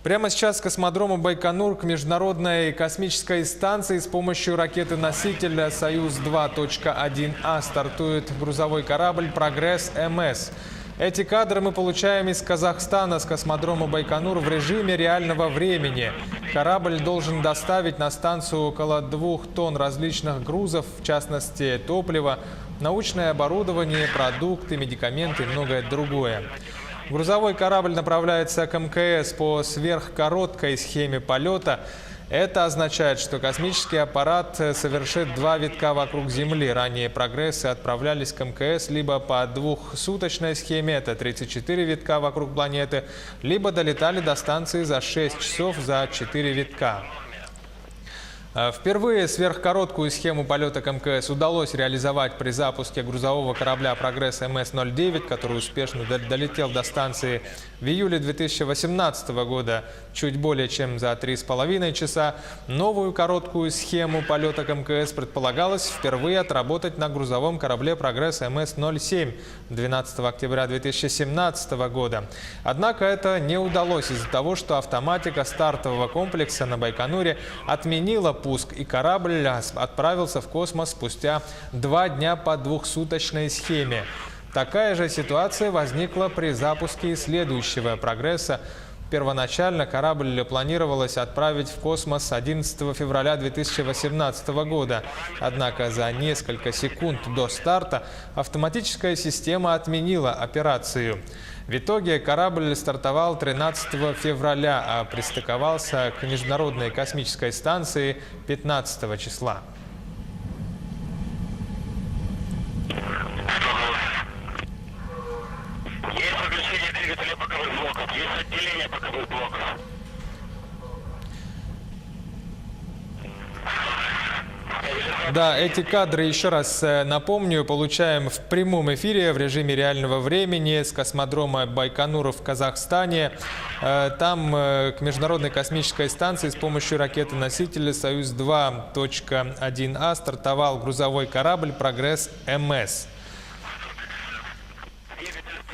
Прямо сейчас с космодрома Байконур к Международной космической станции с помощью ракеты-носителя «Союз-2.1А» стартует грузовой корабль «Прогресс-МС». Эти кадры мы получаем из Казахстана с космодрома Байконур в режиме реального времени. Корабль должен доставить на станцию около 2 тонн различных грузов, в частности топливо, научное оборудование, продукты, медикаменты и многое другое. Грузовой корабль направляется к МКС по сверхкороткой схеме полета. Это означает, что космический аппарат совершит 2 витка вокруг Земли. Ранее «Прогрессы» отправлялись к МКС либо по двухсуточной схеме, это 34 витка вокруг планеты, либо долетали до станции за 6 часов за 4 витка. Впервые сверхкороткую схему полета к МКС удалось реализовать при запуске грузового корабля «Прогресс-МС-09», который успешно долетел до станции в июле 2018 года, чуть более чем за 3,5 часа. Новую короткую схему полета к МКС предполагалось впервые отработать на грузовом корабле «Прогресс-МС-07» 12 октября 2017 года. Однако это не удалось из-за того, что автоматика стартового комплекса на Байконуре отменила пуск, и корабль отправился в космос спустя 2 дня по двухсуточной схеме. Такая же ситуация возникла при запуске следующего «Прогресса». Первоначально корабль планировалось отправить в космос 11 февраля 2018 года. Однако за несколько секунд до старта автоматическая система отменила операцию. В итоге корабль стартовал 13 февраля, а пристыковался к Международной космической станции 15 числа. Есть выключение двигателя боковых блоков, есть отделение боковых блоков. Да, эти кадры, еще раз напомню, получаем в прямом эфире в режиме реального времени с космодрома Байконур в Казахстане. Там к Международной космической станции с помощью ракеты-носителя «Союз-2.1А» стартовал грузовой корабль «Прогресс-МС».